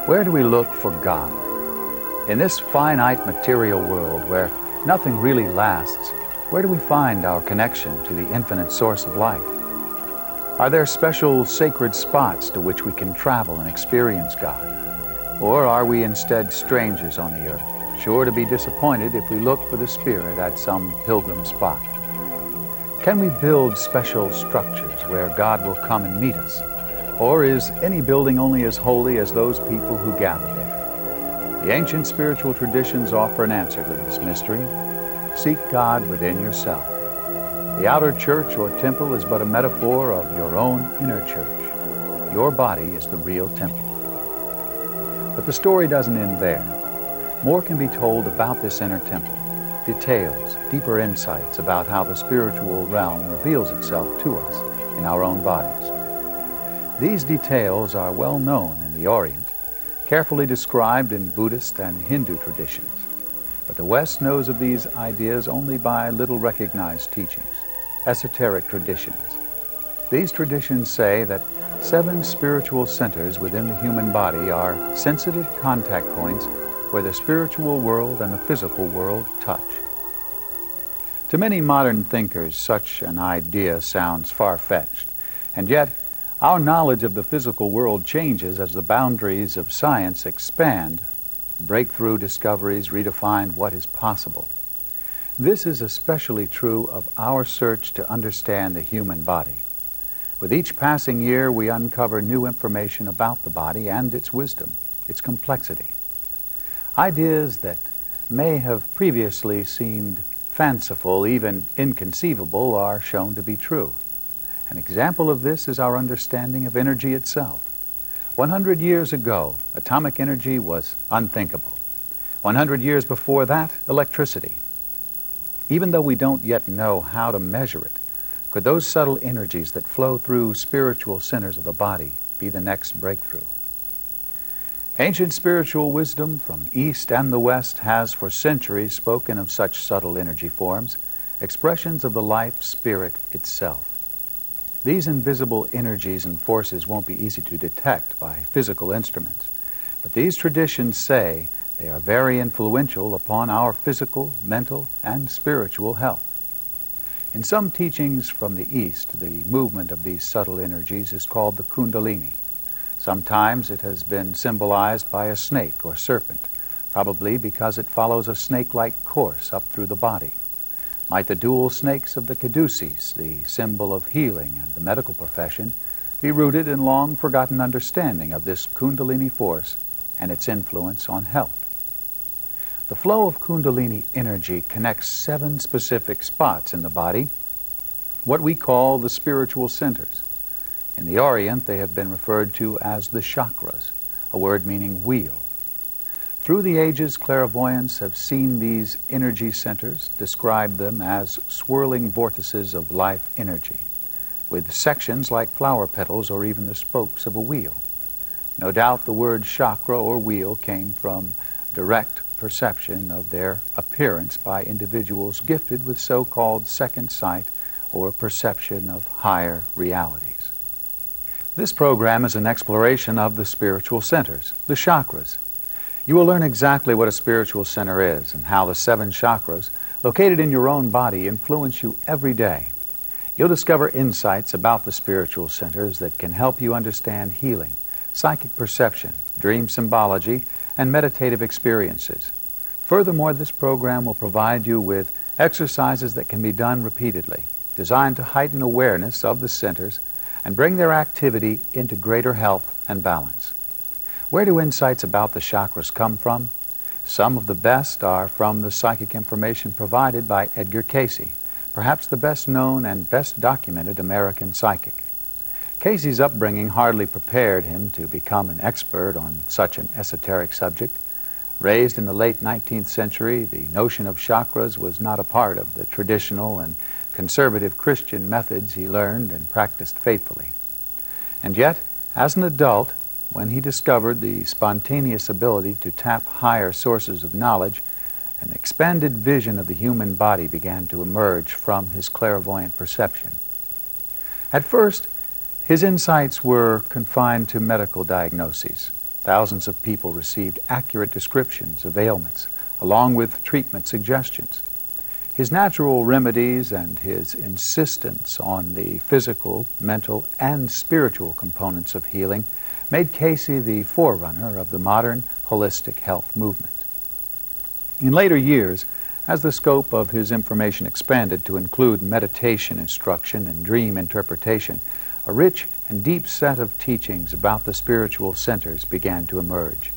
Where do we look for God? In this finite material world where nothing really lasts, where do we find our connection to the infinite source of life? Are there special sacred spots to which we can travel and experience God? Or are we instead strangers on the earth, sure to be disappointed if we look for the Spirit at some pilgrim spot? Can we build special structures where God will come and meet us? Or is any building only as holy as those people who gather there? The ancient spiritual traditions offer an answer to this mystery. Seek God within yourself. The outer church or temple is but a metaphor of your own inner church. Your body is the real temple. But the story doesn't end there. More can be told about this inner temple. Details, deeper insights about how the spiritual realm reveals itself to us in our own bodies. These details are well known in the Orient, carefully described in Buddhist and Hindu traditions. But the West knows of these ideas only by little recognized teachings, esoteric traditions. These traditions say that 7 spiritual centers within the human body are sensitive contact points where the spiritual world and the physical world touch. To many modern thinkers, such an idea sounds far-fetched, and yet our knowledge of the physical world changes as the boundaries of science expand. Breakthrough discoveries redefine what is possible. This is especially true of our search to understand the human body. With each passing year, we uncover new information about the body and its wisdom, its complexity. Ideas that may have previously seemed fanciful, even inconceivable, are shown to be true. An example of this is our understanding of energy itself. 100 years ago, atomic energy was unthinkable. 100 years before that, electricity. Even though we don't yet know how to measure it, could those subtle energies that flow through spiritual centers of the body be the next breakthrough? Ancient spiritual wisdom from East and the West has for centuries spoken of such subtle energy forms, expressions of the life spirit itself. These invisible energies and forces won't be easy to detect by physical instruments, but these traditions say they are very influential upon our physical, mental, and spiritual health. In some teachings from the East, the movement of these subtle energies is called the Kundalini. Sometimes it has been symbolized by a snake or serpent, probably because it follows a snake-like course up through the body. Might the dual snakes of the caduceus, the symbol of healing and the medical profession, be rooted in long-forgotten understanding of this Kundalini force and its influence on health? The flow of Kundalini energy connects 7 specific spots in the body, what we call the spiritual centers. In the Orient, they have been referred to as the chakras, a word meaning wheel. Through the ages, clairvoyants have seen these energy centers, described them as swirling vortices of life energy, with sections like flower petals or even the spokes of a wheel. No doubt the word chakra or wheel came from direct perception of their appearance by individuals gifted with so-called second sight or perception of higher realities. This program is an exploration of the spiritual centers, the chakras. You will learn exactly what a spiritual center is and how the 7 chakras located in your own body influence you every day. You'll discover insights about the spiritual centers that can help you understand healing, psychic perception, dream symbology, and meditative experiences. Furthermore, this program will provide you with exercises that can be done repeatedly, designed to heighten awareness of the centers and bring their activity into greater health and balance. Where do insights about the chakras come from? Some of the best are from the psychic information provided by Edgar Cayce, perhaps the best known and best documented American psychic. Cayce's upbringing hardly prepared him to become an expert on such an esoteric subject. Raised in the late 19th century, the notion of chakras was not a part of the traditional and conservative Christian methods he learned and practiced faithfully. And yet, as an adult, when he discovered the spontaneous ability to tap higher sources of knowledge, an expanded vision of the human body began to emerge from his clairvoyant perception. At first, his insights were confined to medical diagnoses. Thousands of people received accurate descriptions of ailments, along with treatment suggestions. His natural remedies and his insistence on the physical, mental, and spiritual components of healing made Casey the forerunner of the modern holistic health movement. In later years, as the scope of his information expanded to include meditation instruction and dream interpretation, a rich and deep set of teachings about the spiritual centers began to emerge.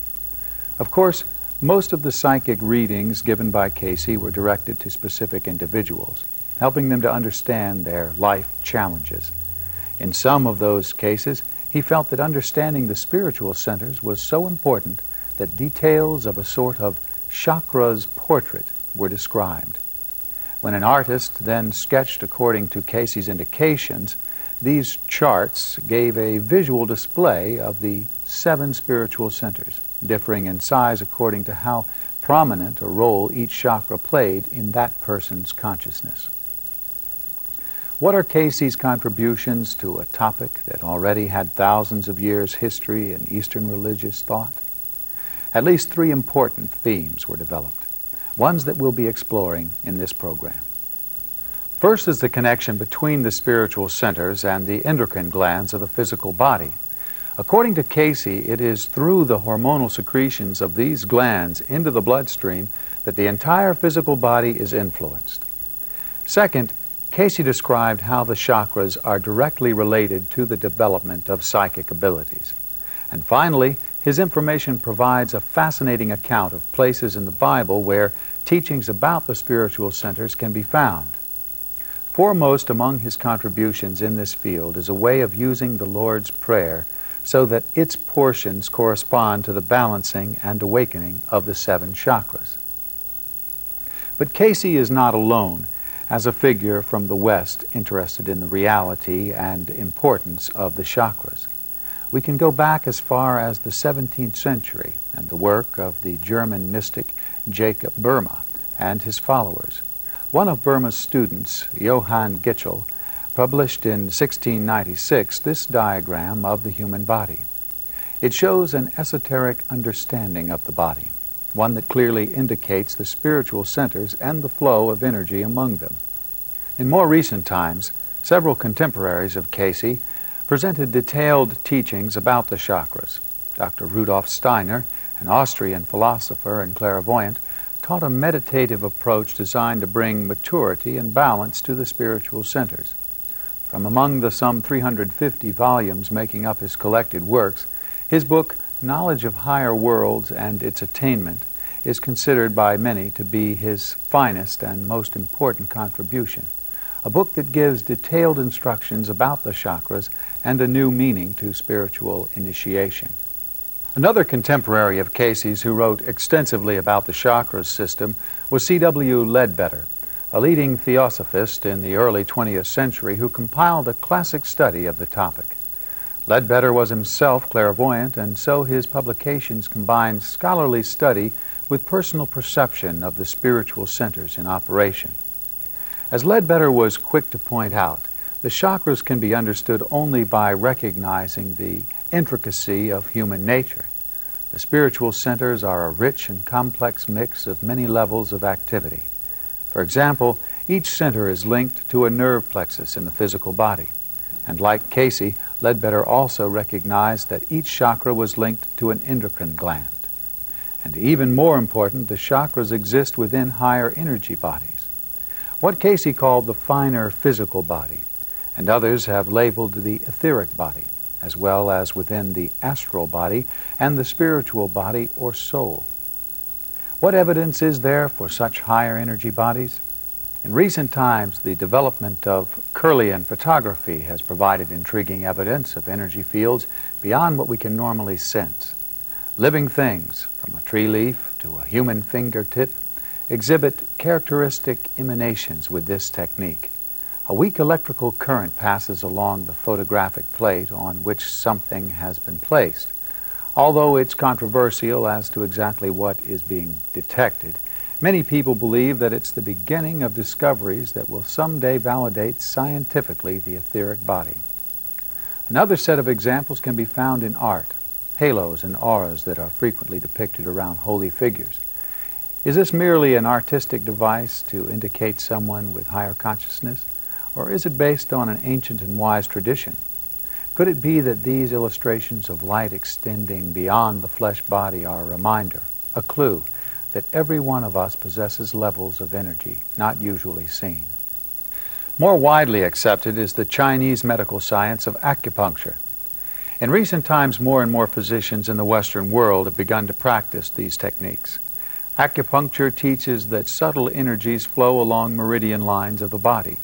Of course, most of the psychic readings given by Casey were directed to specific individuals, helping them to understand their life challenges. In some of those cases, he felt that understanding the spiritual centers was so important that details of a sort of chakra's portrait were described. When an artist then sketched according to Casey's indications, these charts gave a visual display of the 7 spiritual centers, differing in size according to how prominent a role each chakra played in that person's consciousness. What are Casey's contributions to a topic that already had thousands of years' history in Eastern religious thought? At least 3 important themes were developed, ones that we'll be exploring in this program. First is the connection between the spiritual centers and the endocrine glands of the physical body. According to Casey, it is through the hormonal secretions of these glands into the bloodstream that the entire physical body is influenced. Second, Casey described how the chakras are directly related to the development of psychic abilities. And finally, his information provides a fascinating account of places in the Bible where teachings about the spiritual centers can be found. Foremost among his contributions in this field is a way of using the Lord's Prayer so that its portions correspond to the balancing and awakening of the 7 chakras. But Casey is not alone as a figure from the West interested in the reality and importance of the chakras. We can go back as far as the 17th century and the work of the German mystic Jacob Boehme and his followers. One of Boehme's students, Johann Gitchel, published in 1696 this diagram of the human body. It shows an esoteric understanding of the body, one that clearly indicates the spiritual centers and the flow of energy among them. In more recent times, several contemporaries of Casey presented detailed teachings about the chakras. Dr. Rudolf Steiner, an Austrian philosopher and clairvoyant, taught a meditative approach designed to bring maturity and balance to the spiritual centers. From among the some 350 volumes making up his collected works, his book, Knowledge of Higher Worlds and Its Attainment, is considered by many to be his finest and most important contribution, a book that gives detailed instructions about the chakras and a new meaning to spiritual initiation. Another contemporary of Casey's who wrote extensively about the chakras system was C.W. Ledbetter, a leading theosophist in the early 20th century who compiled a classic study of the topic. Ledbetter was himself clairvoyant, and so his publications combined scholarly study with personal perception of the spiritual centers in operation. As Ledbetter was quick to point out, the chakras can be understood only by recognizing the intricacy of human nature. The spiritual centers are a rich and complex mix of many levels of activity. For example, each center is linked to a nerve plexus in the physical body. And like Casey, Ledbetter also recognized that each chakra was linked to an endocrine gland. And even more important, the chakras exist within higher energy bodies. What Casey called the finer physical body, and others have labeled the etheric body, as well as within the astral body and the spiritual body or soul. What evidence is there for such higher energy bodies? In recent times, the development of Kirlian photography has provided intriguing evidence of energy fields beyond what we can normally sense. Living things, from a tree leaf to a human fingertip, exhibit characteristic emanations with this technique. A weak electrical current passes along the photographic plate on which something has been placed. Although it's controversial as to exactly what is being detected, many people believe that it's the beginning of discoveries that will someday validate scientifically the etheric body. Another set of examples can be found in art. halos and auras that are frequently depicted around holy figures. Is this merely an artistic device to indicate someone with higher consciousness, or is it based on an ancient and wise tradition? Could it be that these illustrations of light extending beyond the flesh body are a reminder, a clue, that every one of us possesses levels of energy not usually seen? More widely accepted is the Chinese medical science of acupuncture. In recent times, more and more physicians in the Western world have begun to practice these techniques. Acupuncture teaches that subtle energies flow along meridian lines of the body.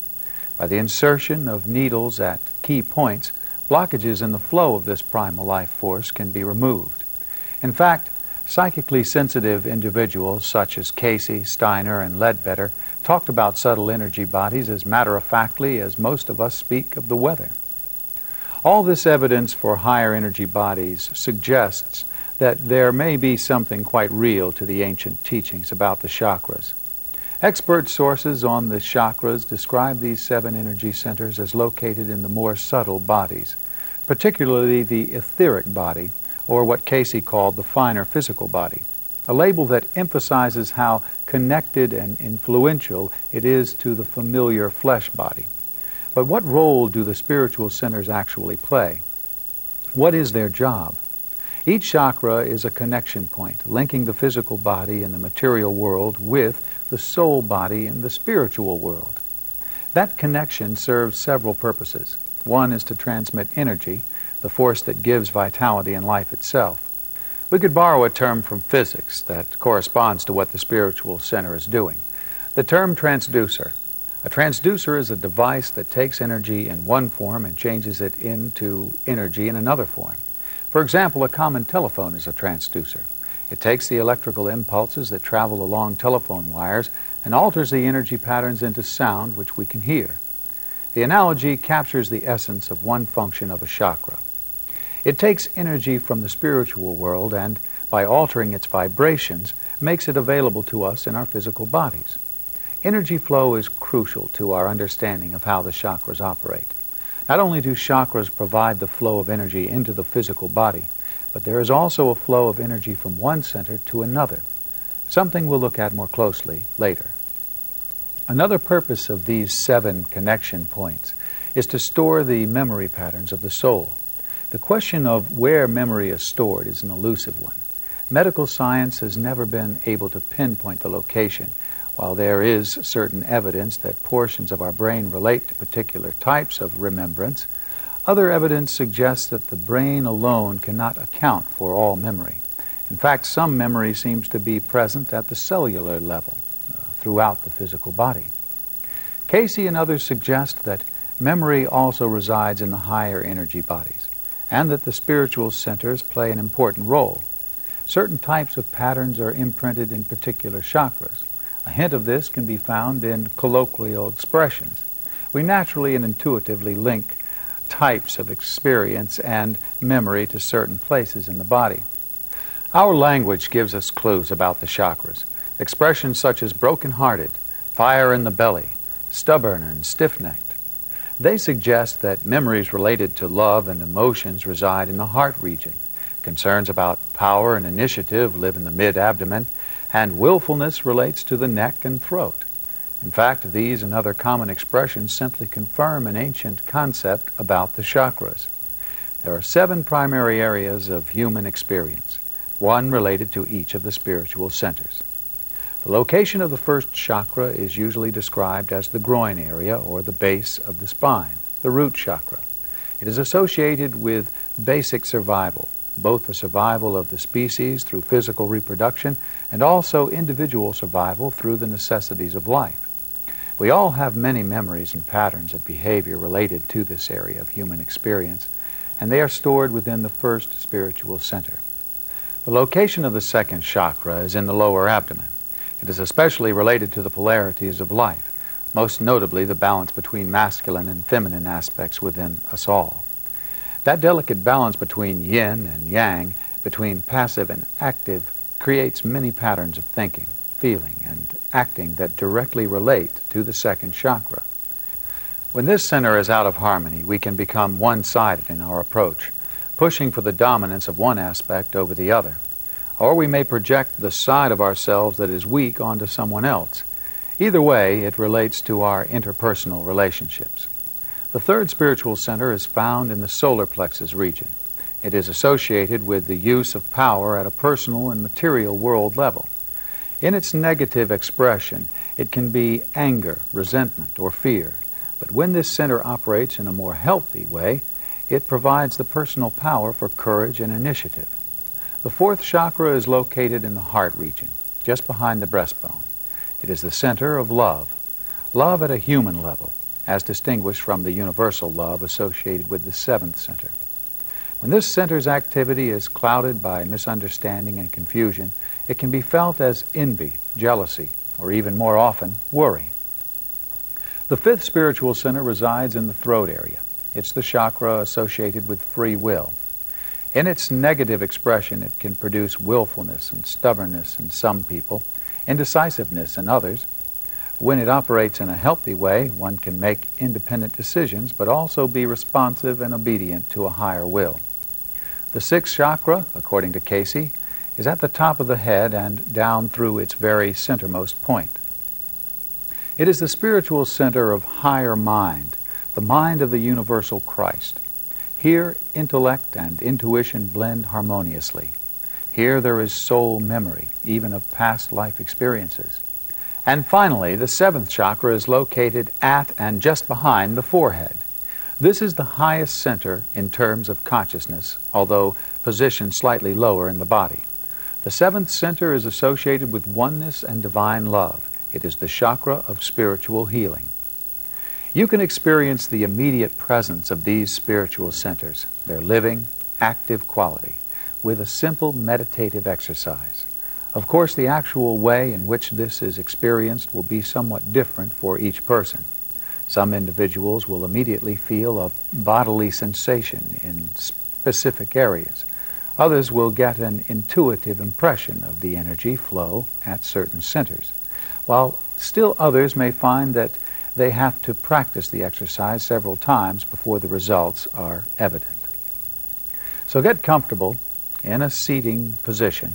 By the insertion of needles at key points, blockages in the flow of this primal life force can be removed. In fact, psychically sensitive individuals such as Casey, Steiner, and Ledbetter talked about subtle energy bodies as matter-of-factly as most of us speak of the weather. All this evidence for higher energy bodies suggests that there may be something quite real to the ancient teachings about the chakras. Expert sources on the chakras describe these 7 energy centers as located in the more subtle bodies, particularly the etheric body, or what Casey called the finer physical body, a label that emphasizes how connected and influential it is to the familiar flesh body. But what role do the spiritual centers actually play? What is their job? Each chakra is a connection point, linking the physical body in the material world with the soul body in the spiritual world. That connection serves several purposes. One is to transmit energy, the force that gives vitality in life itself. We could borrow a term from physics that corresponds to what the spiritual center is doing. The term transducer. A transducer is a device that takes energy in one form and changes it into energy in another form. For example, a common telephone is a transducer. It takes the electrical impulses that travel along telephone wires and alters the energy patterns into sound which we can hear. The analogy captures the essence of one function of a chakra. It takes energy from the spiritual world and, by altering its vibrations, makes it available to us in our physical bodies. Energy flow is crucial to our understanding of how the chakras operate. Not only do chakras provide the flow of energy into the physical body, but there is also a flow of energy from one center to another, something we'll look at more closely later. Another purpose of these 7 connection points is to store the memory patterns of the soul. The question of where memory is stored is an elusive one. Medical science has never been able to pinpoint the location. While there is certain evidence that portions of our brain relate to particular types of remembrance, other evidence suggests that the brain alone cannot account for all memory. In fact, some memory seems to be present at the cellular level throughout the physical body. Casey and others suggest that memory also resides in the higher energy bodies, and that the spiritual centers play an important role. Certain types of patterns are imprinted in particular chakras. A hint of this can be found in colloquial expressions. We naturally and intuitively link types of experience and memory to certain places in the body. Our language gives us clues about the chakras. Expressions such as broken-hearted, fire in the belly, stubborn and stiff-necked. They suggest that memories related to love and emotions reside in the heart region. Concerns about power and initiative live in the mid-abdomen, and willfulness relates to the neck and throat. In fact, these and other common expressions simply confirm an ancient concept about the chakras. There are 7 primary areas of human experience, one related to each of the spiritual centers. The location of the first chakra is usually described as the groin area or the base of the spine, the root chakra. It is associated with basic survival, both the survival of the species through physical reproduction and also individual survival through the necessities of life. We all have many memories and patterns of behavior related to this area of human experience, and they are stored within the first spiritual center. The location of the second chakra is in the lower abdomen. It is especially related to the polarities of life, most notably the balance between masculine and feminine aspects within us all. That delicate balance between yin and yang, between passive and active, creates many patterns of thinking, feeling, and acting that directly relate to the second chakra. When this center is out of harmony, we can become one-sided in our approach. pushing for the dominance of one aspect over the other. Or we may project the side of ourselves that is weak onto someone else. Either way, it relates to our interpersonal relationships. The third spiritual center is found in the solar plexus region. It is associated with the use of power at a personal and material world level. In its negative expression, it can be anger, resentment, or fear. But when this center operates in a more healthy way, it provides the personal power for courage and initiative. The fourth chakra is located in the heart region, just behind the breastbone. It is the center of love. Love at a human level, as distinguished from the universal love associated with the seventh center. When this center's activity is clouded by misunderstanding and confusion, it can be felt as envy, jealousy, or even more often, worry. The fifth spiritual center resides in the throat area. It's the chakra associated with free will. In its negative expression, it can produce willfulness and stubbornness in some people, indecisiveness in others. When it operates in a healthy way, one can make independent decisions, but also be responsive and obedient to a higher will. The sixth chakra, according to Casey, is at the top of the head and down through its very centermost point. It is the spiritual center of higher mind, the mind of the universal Christ. Here, intellect and intuition blend harmoniously. Here there is soul memory, even of past life experiences. And finally, the seventh chakra is located at and just behind the forehead. This is the highest center in terms of consciousness, although positioned slightly lower in the body. The seventh center is associated with oneness and divine love. It is the chakra of spiritual healing. You can experience the immediate presence of these spiritual centers, their living, active quality, with a simple meditative exercise. Of course, the actual way in which this is experienced will be somewhat different for each person. Some individuals will immediately feel a bodily sensation in specific areas. Others will get an intuitive impression of the energy flow at certain centers, while still others may find that they have to practice the exercise several times before the results are evident. So get comfortable in a seating position.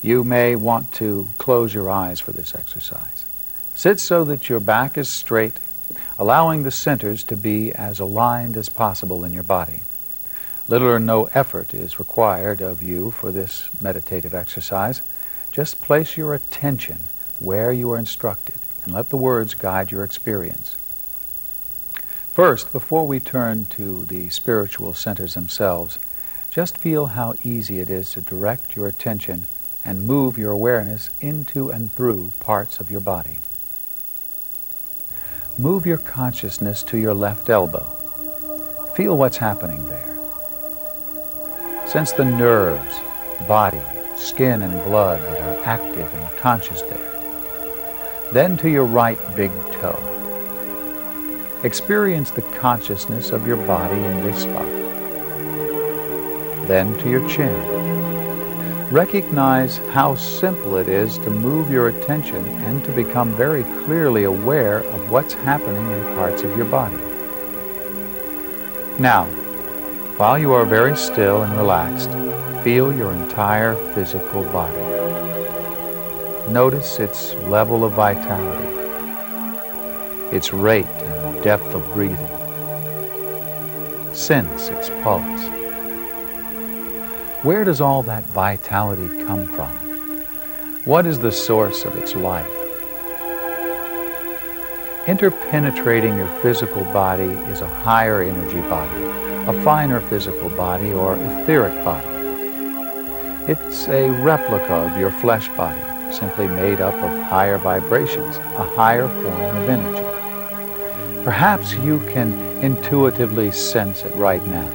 You may want to close your eyes for this exercise. Sit so that your back is straight, allowing the centers to be as aligned as possible in your body. Little or no effort is required of you for this meditative exercise. Just place your attention where you are instructed and let the words guide your experience. First, before we turn to the spiritual centers themselves, just feel how easy it is to direct your attention and move your awareness into and through parts of your body. Move your consciousness to your left elbow. Feel what's happening there. Sense the nerves, body, skin, and blood that are active and conscious there. Then to your right big toe. Experience the consciousness of your body in this spot. Then to your chin. Recognize how simple it is to move your attention and to become very clearly aware of what's happening in parts of your body. Now, while you are very still and relaxed, feel your entire physical body. Notice its level of vitality, its rate and depth of breathing. Sense its pulse. Where does all that vitality come from? What is the source of its life? Interpenetrating your physical body is a higher energy body, a finer physical body, or etheric body. It's a replica of your flesh body, simply made up of higher vibrations, a higher form of energy. Perhaps you can intuitively sense it right now.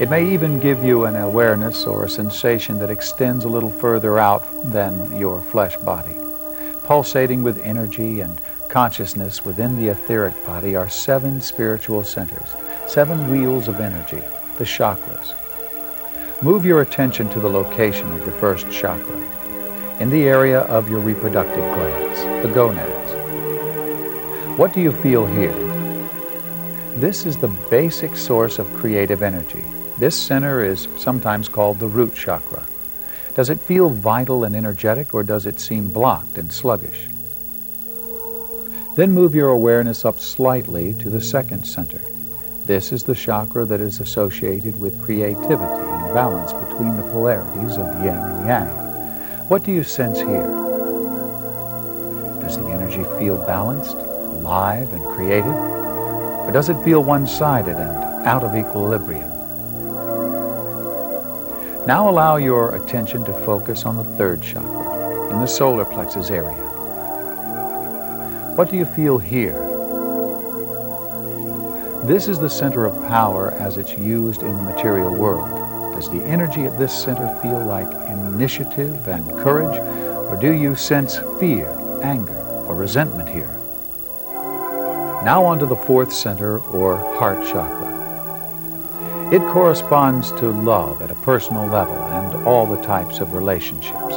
It may even give you an awareness or a sensation that extends a little further out than your flesh body. Pulsating with energy and consciousness within the etheric body are 7 spiritual centers, 7 wheels of energy, the chakras. Move your attention to the location of the first chakra, in the area of your reproductive glands, the gonads. What do you feel here? This is the basic source of creative energy, This center is sometimes called the root chakra. Does it feel vital and energetic, or does it seem blocked and sluggish? Then move your awareness up slightly to the second center. This is the chakra that is associated with creativity and balance between the polarities of yin and yang. What do you sense here? Does the energy feel balanced, alive, and creative? Or does it feel one-sided and out of equilibrium? Now allow your attention to focus on the third chakra, in the solar plexus area. What do you feel here? This is the center of power as it's used in the material world. Does the energy at this center feel like initiative and courage, or do you sense fear, anger, or resentment here? Now on to the fourth center, or heart chakra. It corresponds to love at a personal level and all the types of relationships.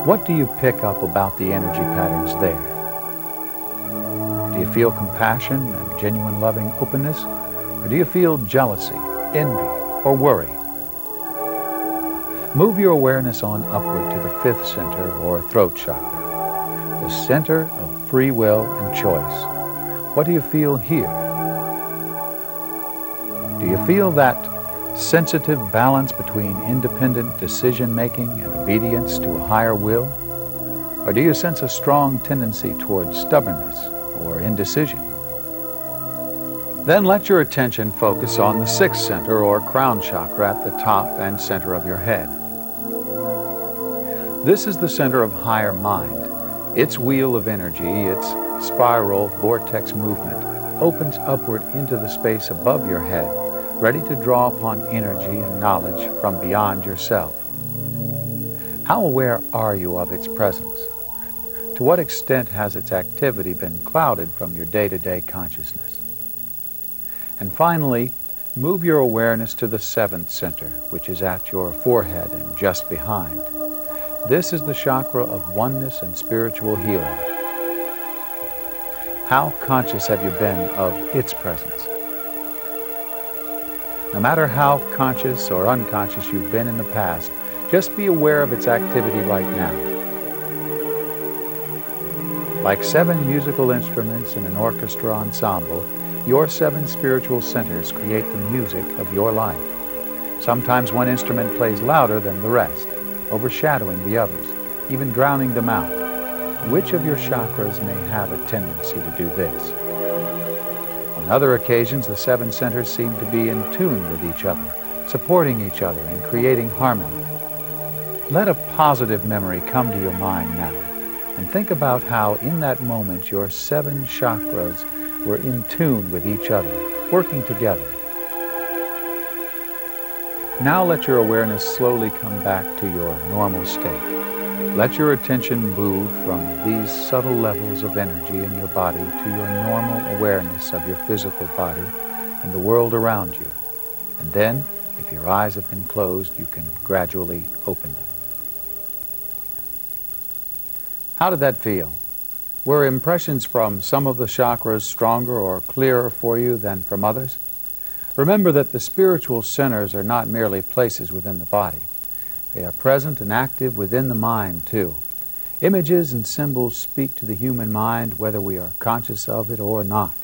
What do you pick up about the energy patterns there? Do you feel compassion and genuine loving openness, or do you feel jealousy, envy, or worry? Move your awareness on upward to the fifth center, or throat chakra, the center of free will and choice. What do you feel here? Do you feel that sensitive balance between independent decision-making and obedience to a higher will? Or do you sense a strong tendency towards stubbornness or indecision? Then let your attention focus on the sixth center, or crown chakra, at the top and center of your head. This is the center of higher mind. Its wheel of energy, its spiral vortex movement, opens upward into the space above your head, ready to draw upon energy and knowledge from beyond yourself. How aware are you of its presence? To what extent has its activity been clouded from your day-to-day consciousness? And finally, move your awareness to the seventh center, which is at your forehead and just behind. This is the chakra of oneness and spiritual healing. How conscious have you been of its presence? No matter how conscious or unconscious you've been in the past, just be aware of its activity right now. Like 7 musical instruments in an orchestra ensemble, your 7 spiritual centers create the music of your life. Sometimes one instrument plays louder than the rest, overshadowing the others, even drowning them out. Which of your chakras may have a tendency to do this? On other occasions, the 7 centers seem to be in tune with each other, supporting each other and creating harmony. Let a positive memory come to your mind now, and think about how in that moment your 7 chakras were in tune with each other, working together. Now let your awareness slowly come back to your normal state. Let your attention move from these subtle levels of energy in your body to your normal awareness of your physical body and the world around you. And then, if your eyes have been closed, you can gradually open them. How did that feel? Were impressions from some of the chakras stronger or clearer for you than from others? Remember that the spiritual centers are not merely places within the body. They are present and active within the mind, too. Images and symbols speak to the human mind, whether we are conscious of it or not,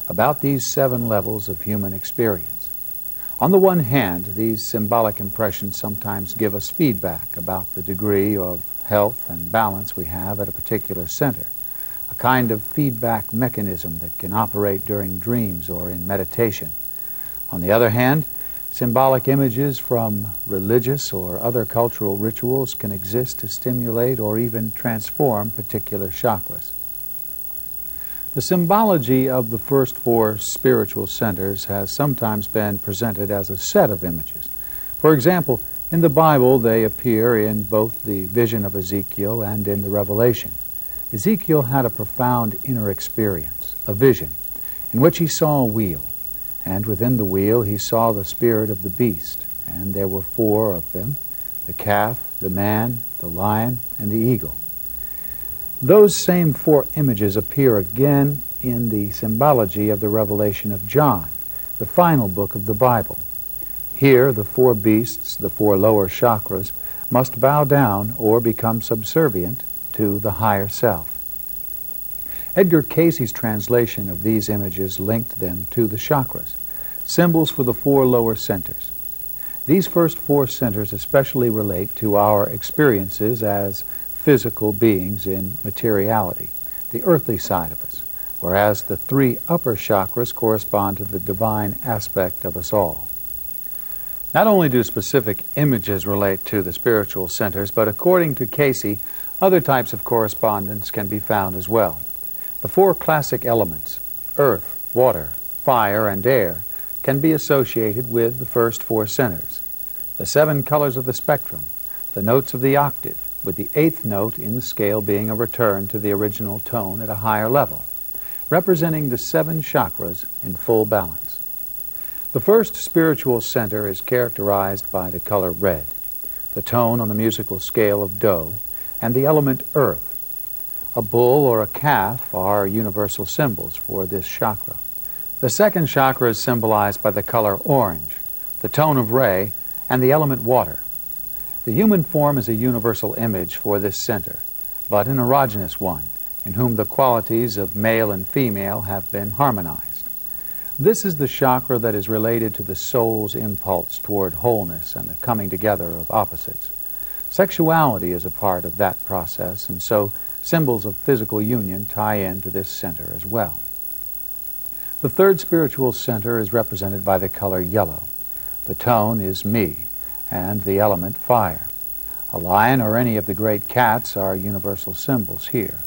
about these 7 levels of human experience. On the one hand, these symbolic impressions sometimes give us feedback about the degree of health and balance we have at a particular center, a kind of feedback mechanism that can operate during dreams or in meditation. On the other hand, symbolic images from religious or other cultural rituals can exist to stimulate or even transform particular chakras. The symbology of the first 4 spiritual centers has sometimes been presented as a set of images. For example, in the Bible they appear in both the vision of Ezekiel and in the Revelation. Ezekiel had a profound inner experience, a vision, in which he saw a wheel. And within the wheel he saw the spirit of the beast, and there were 4 of them, the calf, the man, the lion, and the eagle. Those same 4 images appear again in the symbology of the Revelation of John, the final book of the Bible. Here, the four beasts, the four lower chakras, must bow down or become subservient to the higher self. Edgar Cayce's translation of these images linked them to the chakras, symbols for the four lower centers. These first four centers especially relate to our experiences as physical beings in materiality, the earthly side of us, whereas the three upper chakras correspond to the divine aspect of us all. Not only do specific images relate to the spiritual centers, but according to Cayce, other types of correspondence can be found as well. The four classic elements, earth, water, fire, and air, can be associated with the first four centers. The 7 colors of the spectrum, the notes of the octave, with the 8th note in the scale being a return to the original tone at a higher level, representing the 7 chakras in full balance. The first spiritual center is characterized by the color red, the tone on the musical scale of Do, and the element earth. A bull or a calf are universal symbols for this chakra. The second chakra is symbolized by the color orange, the tone of Re, and the element water. The human form is a universal image for this center, but an erogenous one, in whom the qualities of male and female have been harmonized. This is the chakra that is related to the soul's impulse toward wholeness and the coming together of opposites. Sexuality is a part of that process, and so symbols of physical union tie into this center as well. The third spiritual center is represented by the color yellow. The tone is Mi, and the element fire. A lion or any of the great cats are universal symbols here.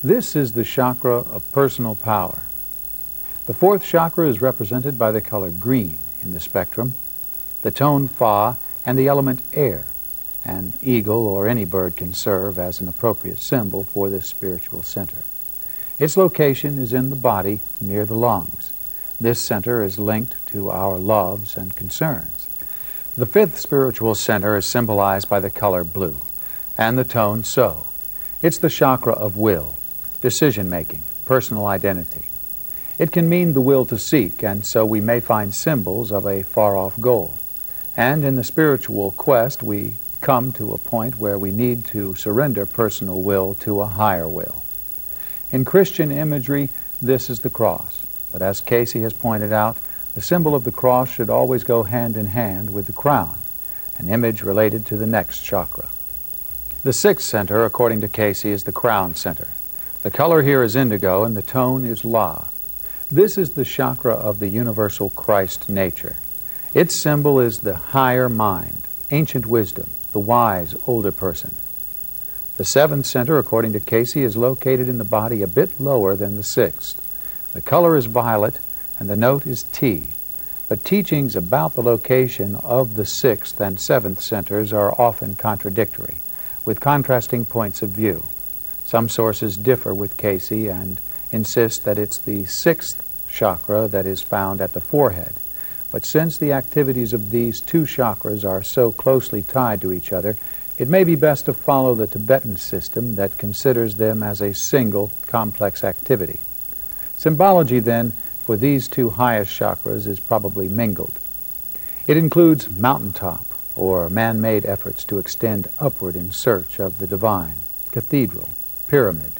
This is the chakra of personal power. The fourth chakra is represented by the color green in the spectrum, the tone Fa, and the element air. An eagle or any bird can serve as an appropriate symbol for this spiritual center. Its location is in the body near the lungs. This center is linked to our loves and concerns. The fifth spiritual center is symbolized by the color blue and the tone So. It's the chakra of will, decision-making, personal identity. It can mean the will to seek, and so we may find symbols of a far-off goal. And in the spiritual quest, we come to a point where we need to surrender personal will to a higher will. In Christian imagery, this is the cross. But as Cayce has pointed out, the symbol of the cross should always go hand in hand with the crown, an image related to the next chakra. The sixth center, according to Cayce, is the crown center. The color here is indigo and the tone is La. This is the chakra of the universal Christ nature. Its symbol is the higher mind, ancient wisdom, the wise older person. The seventh center, according to Cayce, is located in the body a bit lower than the sixth. The color is violet and the note is T. But teachings about the location of the sixth and seventh centers are often contradictory, with contrasting points of view. Some sources differ with Cayce and insist that it's the sixth chakra that is found at the forehead. But since the activities of these two chakras are so closely tied to each other, it may be best to follow the Tibetan system that considers them as a single complex activity. Symbology, then, for these two highest chakras is probably mingled. It includes mountaintop, or man-made efforts to extend upward in search of the divine, cathedral, pyramid,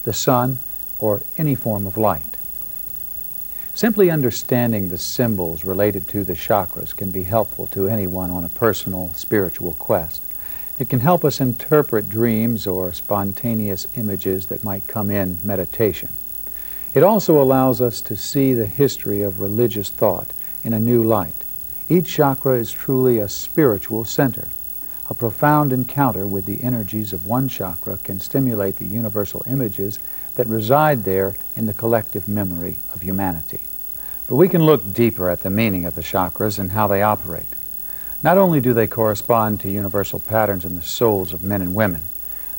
the sun, or any form of light. Simply understanding the symbols related to the chakras can be helpful to anyone on a personal spiritual quest. It can help us interpret dreams or spontaneous images that might come in meditation. It also allows us to see the history of religious thought in a new light. Each chakra is truly a spiritual center. A profound encounter with the energies of one chakra can stimulate the universal images that reside there in the collective memory of humanity. But we can look deeper at the meaning of the chakras and how they operate. Not only do they correspond to universal patterns in the souls of men and women,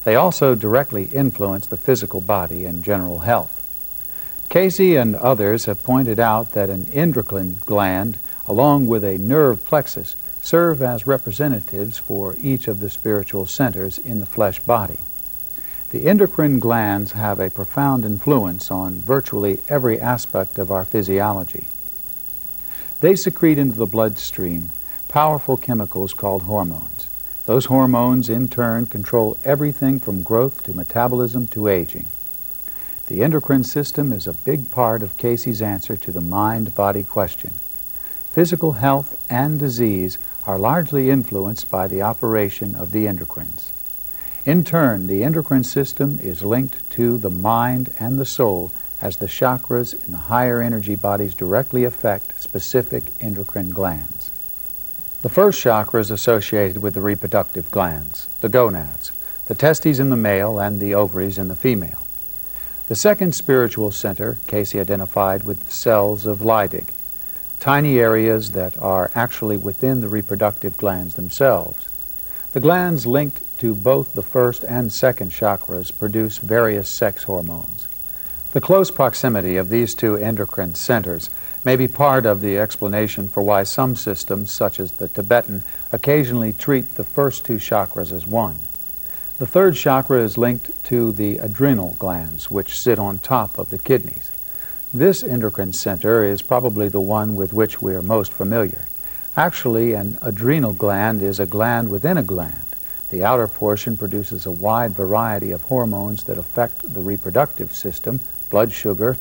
they also directly influence the physical body and general health. Cayce and others have pointed out that an endocrine gland, along with a nerve plexus, serve as representatives for each of the spiritual centers in the flesh body. The endocrine glands have a profound influence on virtually every aspect of our physiology. They secrete into the bloodstream powerful chemicals called hormones. Those hormones, in turn, control everything from growth to metabolism to aging. The endocrine system is a big part of Casey's answer to the mind-body question. Physical health and disease are largely influenced by the operation of the endocrines. In turn, the endocrine system is linked to the mind and the soul, as the chakras in the higher energy bodies directly affect specific endocrine glands. The first chakra is associated with the reproductive glands, the gonads, the testes in the male and the ovaries in the female. The second spiritual center Casey identified with the cells of Leydig, tiny areas that are actually within the reproductive glands themselves. The glands linked to both the first and second chakras produce various sex hormones. The close proximity of these two endocrine centers may be part of the explanation for why some systems, such as the Tibetan, occasionally treat the first two chakras as one. The third chakra is linked to the adrenal glands, which sit on top of the kidneys. This endocrine center is probably the one with which we are most familiar. Actually, an adrenal gland is a gland within a gland. The outer portion produces a wide variety of hormones that affect the reproductive system, blood sugar,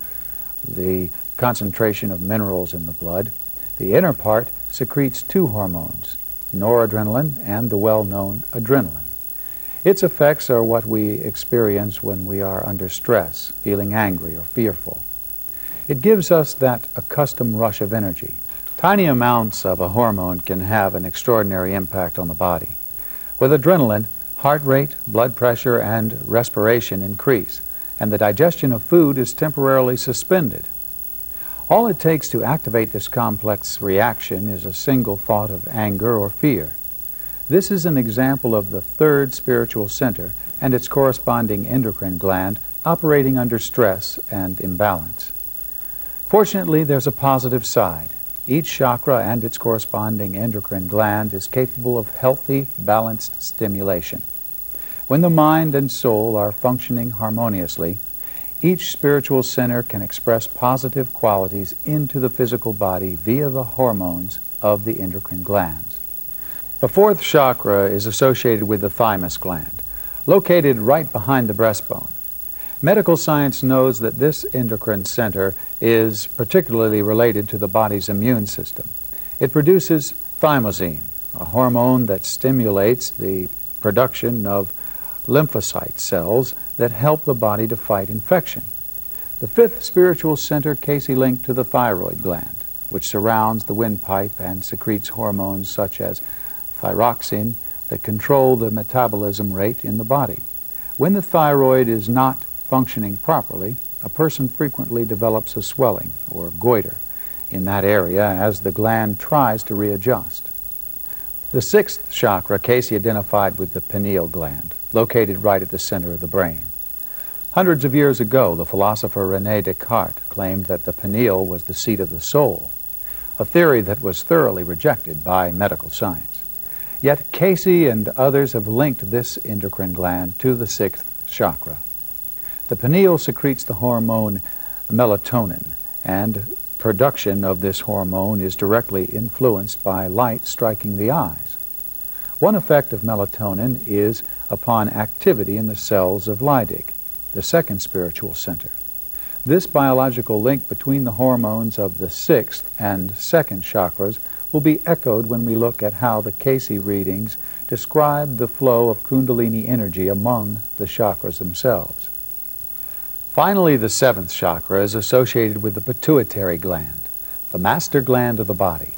the concentration of minerals in the blood. The inner part secretes two hormones, noradrenaline and the well-known adrenaline. Its effects are what we experience when we are under stress, feeling angry or fearful. It gives us that accustomed rush of energy. Tiny amounts of a hormone can have an extraordinary impact on the body. With adrenaline, heart rate, blood pressure, and respiration increase, and the digestion of food is temporarily suspended. All it takes to activate this complex reaction is a single thought of anger or fear. This is an example of the third spiritual center and its corresponding endocrine gland operating under stress and imbalance. Fortunately, there's a positive side. Each chakra and its corresponding endocrine gland is capable of healthy, balanced stimulation. When the mind and soul are functioning harmoniously, each spiritual center can express positive qualities into the physical body via the hormones of the endocrine glands. The fourth chakra is associated with the thymus gland, located right behind the breastbone. Medical science knows that this endocrine center is particularly related to the body's immune system. It produces thymosin, a hormone that stimulates the production of lymphocyte cells that help the body to fight infection. The fifth spiritual center Casey linked to the thyroid gland, which surrounds the windpipe and secretes hormones such as thyroxine that control the metabolism rate in the body. When the thyroid is not functioning properly, a person frequently develops a swelling or goiter in that area as the gland tries to readjust. The sixth chakra Casey identified with the pineal gland, located right at the center of the brain. Hundreds of years ago, the philosopher René Descartes claimed that the pineal was the seat of the soul, a theory that was thoroughly rejected by medical science. Yet Casey and others have linked this endocrine gland to the sixth chakra. The pineal secretes the hormone melatonin, and production of this hormone is directly influenced by light striking the eyes. One effect of melatonin is upon activity in the cells of Leydig, the second spiritual center. This biological link between the hormones of the sixth and second chakras will be echoed when we look at how the Casey readings describe the flow of Kundalini energy among the chakras themselves. Finally, the seventh chakra is associated with the pituitary gland, the master gland of the body.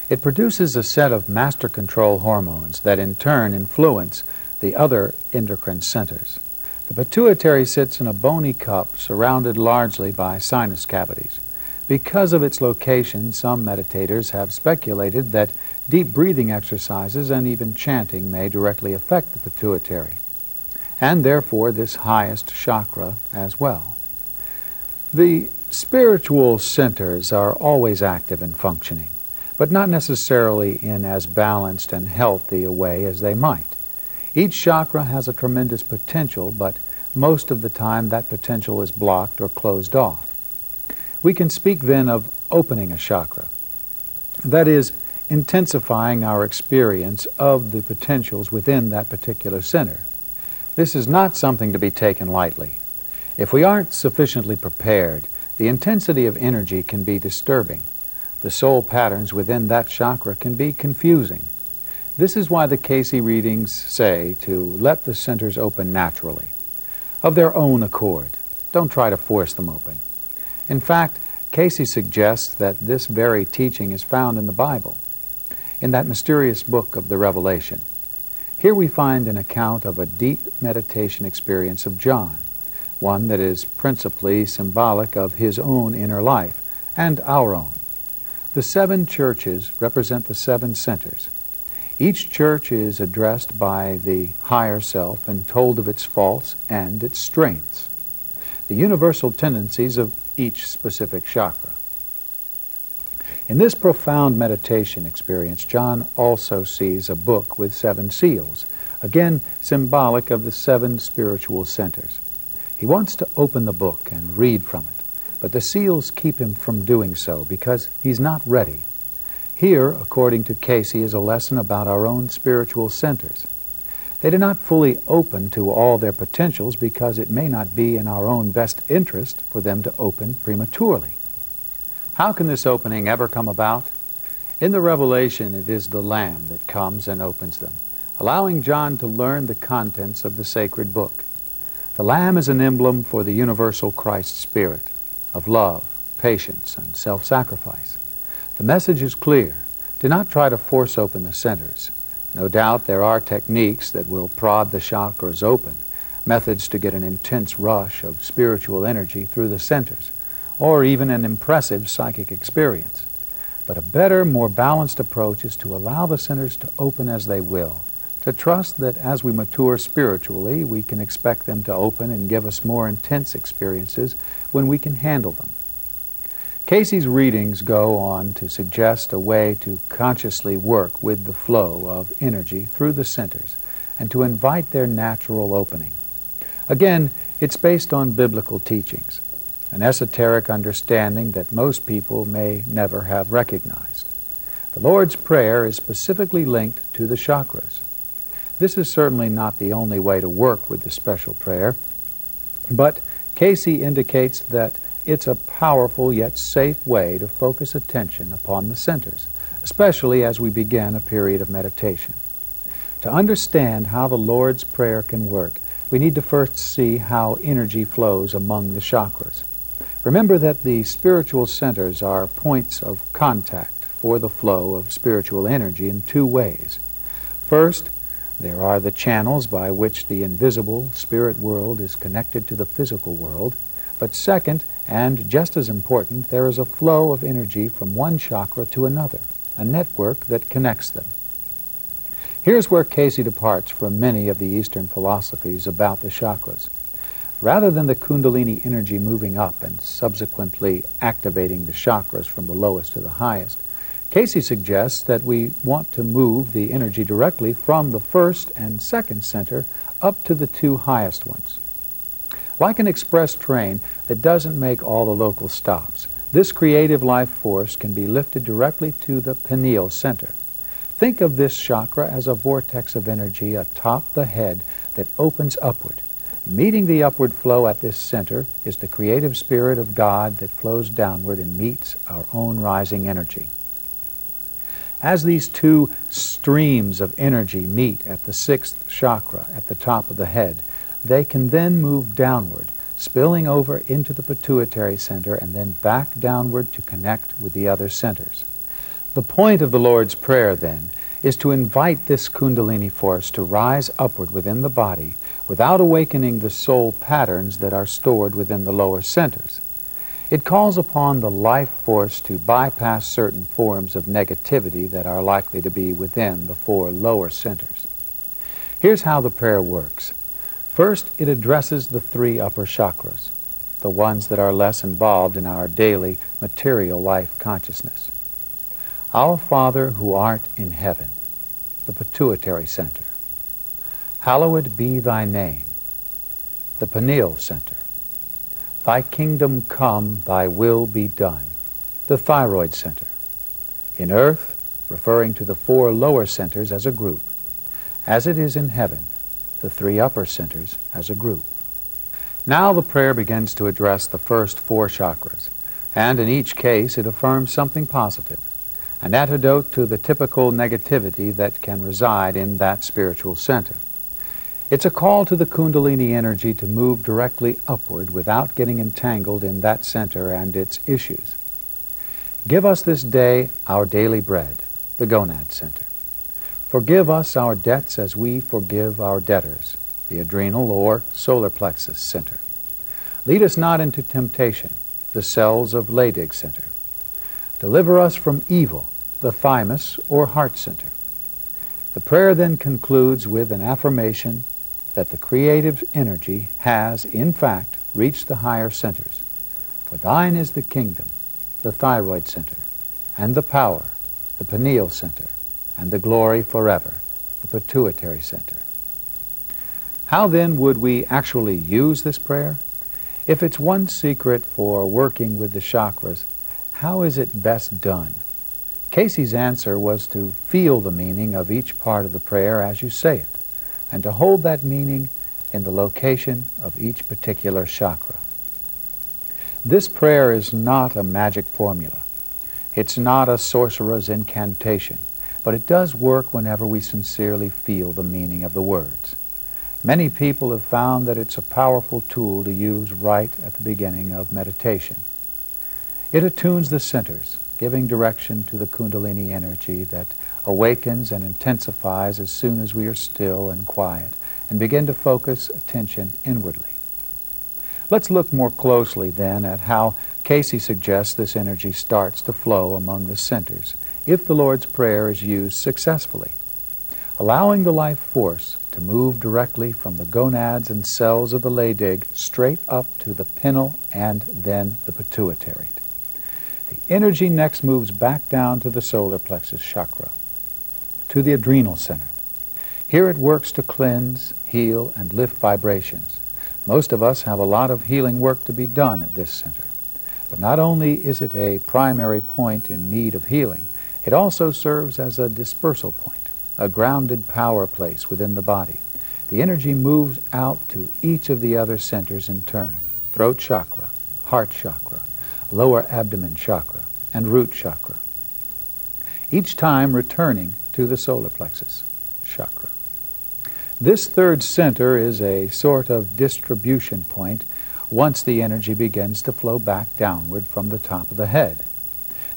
It produces a set of master control hormones that in turn influence the other endocrine centers. The pituitary sits in a bony cup surrounded largely by sinus cavities. Because of its location, some meditators have speculated that deep breathing exercises and even chanting may directly affect the pituitary, and therefore this highest chakra as well. The spiritual centers are always active and functioning, but not necessarily in as balanced and healthy a way as they might. Each chakra has a tremendous potential, but most of the time that potential is blocked or closed off. We can speak then of opening a chakra. That is, intensifying our experience of the potentials within that particular center. This is not something to be taken lightly. If we aren't sufficiently prepared, the intensity of energy can be disturbing. The soul patterns within that chakra can be confusing. This is why the Cayce readings say to let the centers open naturally, of their own accord. Don't try to force them open. In fact, Cayce suggests that this very teaching is found in the Bible, in that mysterious book of the Revelation. Here we find an account of a deep meditation experience of John, one that is principally symbolic of his own inner life and our own. The 7 churches represent the 7 centers. Each church is addressed by the higher self and told of its faults and its strengths, the universal tendencies of each specific chakra. In this profound meditation experience, John also sees a book with 7 seals, again symbolic of the 7 spiritual centers. He wants to open the book and read from it, but the seals keep him from doing so because he's not ready. Here, according to Cayce, is a lesson about our own spiritual centers. They do not fully open to all their potentials because it may not be in our own best interest for them to open prematurely. How can this opening ever come about? In the Revelation, it is the Lamb that comes and opens them, allowing John to learn the contents of the sacred book. The Lamb is an emblem for the universal Christ Spirit of love, patience, and self-sacrifice. The message is clear. Do not try to force open the centers. No doubt there are techniques that will prod the chakras open, methods to get an intense rush of spiritual energy through the centers, or even an impressive psychic experience. But a better, more balanced approach is to allow the centers to open as they will, to trust that as we mature spiritually, we can expect them to open and give us more intense experiences when we can handle them. Cayce's readings go on to suggest a way to consciously work with the flow of energy through the centers and to invite their natural opening. Again, it's based on biblical teachings, an esoteric understanding that most people may never have recognized. The Lord's Prayer is specifically linked to the chakras. This is certainly not the only way to work with the special prayer, but Cayce indicates that it's a powerful yet safe way to focus attention upon the centers, especially as we begin a period of meditation. To understand how the Lord's Prayer can work, we need to first see how energy flows among the chakras. Remember that the spiritual centers are points of contact for the flow of spiritual energy in 2 ways. First, there are the channels by which the invisible spirit world is connected to the physical world. But second, and just as important, there is a flow of energy from one chakra to another, a network that connects them. Here's where Cayce departs from many of the Eastern philosophies about the chakras. Rather than the Kundalini energy moving up and subsequently activating the chakras from the lowest to the highest, Cayce suggests that we want to move the energy directly from the first and second center up to the 2 highest ones. Like an express train that doesn't make all the local stops, this creative life force can be lifted directly to the pineal center. Think of this chakra as a vortex of energy atop the head that opens upward. Meeting the upward flow at this center is the creative spirit of God that flows downward and meets our own rising energy. As these 2 streams of energy meet at the 6th chakra at the top of the head, they can then move downward, spilling over into the pituitary center and then back downward to connect with the other centers. The point of the Lord's Prayer, then, is to invite this Kundalini force to rise upward within the body without awakening the soul patterns that are stored within the lower centers. It calls upon the life force to bypass certain forms of negativity that are likely to be within the 4 lower centers. Here's how the prayer works. First, it addresses the 3 upper chakras, the ones that are less involved in our daily material life consciousness. Our Father who art in heaven, the pituitary center. Hallowed be thy name, the pineal center. Thy kingdom come, thy will be done, the thyroid center. In earth, referring to the 4 lower centers as a group, as it is in heaven, the 3 upper centers as a group. Now the prayer begins to address the first 4 chakras, and in each case it affirms something positive, an antidote to the typical negativity that can reside in that spiritual center. It's a call to the Kundalini energy to move directly upward without getting entangled in that center and its issues. Give us this day our daily bread, the gonad center. Forgive us our debts as we forgive our debtors, the adrenal or solar plexus center. Lead us not into temptation, the cells of Leydig center. Deliver us from evil, the thymus or heart center. The prayer then concludes with an affirmation that the creative energy has, in fact, reached the higher centers. For thine is the kingdom, the thyroid center, and the power, the pineal center, and the glory forever, the pituitary center. How then would we actually use this prayer? If it's one secret for working with the chakras, how is it best done? Casey's answer was to feel the meaning of each part of the prayer as you say it, and to hold that meaning in the location of each particular chakra. This prayer is not a magic formula. It's not a sorcerer's incantation, but it does work whenever we sincerely feel the meaning of the words. Many people have found that it's a powerful tool to use right at the beginning of meditation. It attunes the centers, giving direction to the Kundalini energy that awakens and intensifies as soon as we are still and quiet and begin to focus attention inwardly. Let's look more closely then at how Casey suggests this energy starts to flow among the centers if the Lord's Prayer is used successfully, allowing the life force to move directly from the gonads and cells of the Leydig straight up to the pineal and then the pituitary. The energy next moves back down to the solar plexus chakra, to the adrenal center. Here it works to cleanse, heal, and lift vibrations. Most of us have a lot of healing work to be done at this center. But not only is it a primary point in need of healing, it also serves as a dispersal point, a grounded power place within the body. The energy moves out to each of the other centers in turn: throat chakra, heart chakra, lower abdomen chakra, and root chakra, each time returning to the solar plexus chakra. This third center is a sort of distribution point once the energy begins to flow back downward from the top of the head.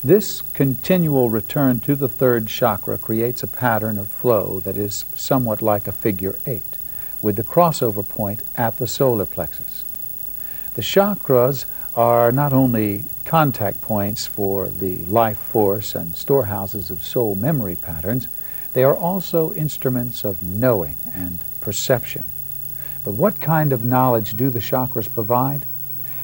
This continual return to the third chakra creates a pattern of flow that is somewhat like a figure 8, with the crossover point at the solar plexus. The chakras are not only contact points for the life force and storehouses of soul memory patterns, they are also instruments of knowing and perception. But what kind of knowledge do the chakras provide?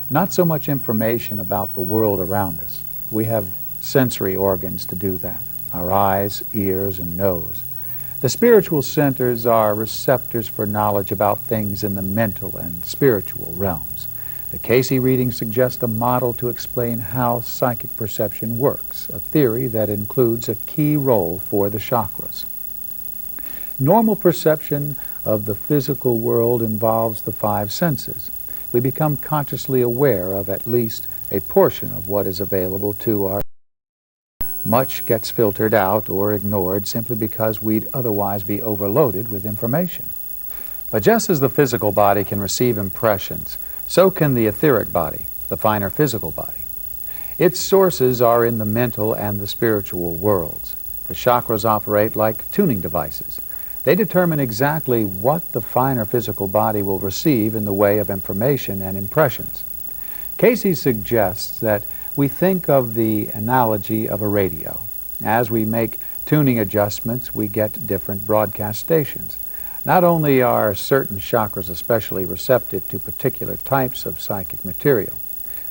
Not so much information about the world around us. We have sensory organs to do that: our eyes, ears, and nose. The spiritual centers are receptors for knowledge about things in the mental and spiritual realms. The Casey reading suggests a model to explain how psychic perception works, a theory that includes a key role for the chakras. Normal perception of the physical world involves the 5 senses. We become consciously aware of at least a portion of what is available to our. Much gets filtered out or ignored simply because we'd otherwise be overloaded with information. But just as the physical body can receive impressions, so can the etheric body, the finer physical body. Its sources are in the mental and the spiritual worlds. The chakras operate like tuning devices. They determine exactly what the finer physical body will receive in the way of information and impressions. Casey suggests that we think of the analogy of a radio. As we make tuning adjustments, we get different broadcast stations. Not only are certain chakras especially receptive to particular types of psychic material,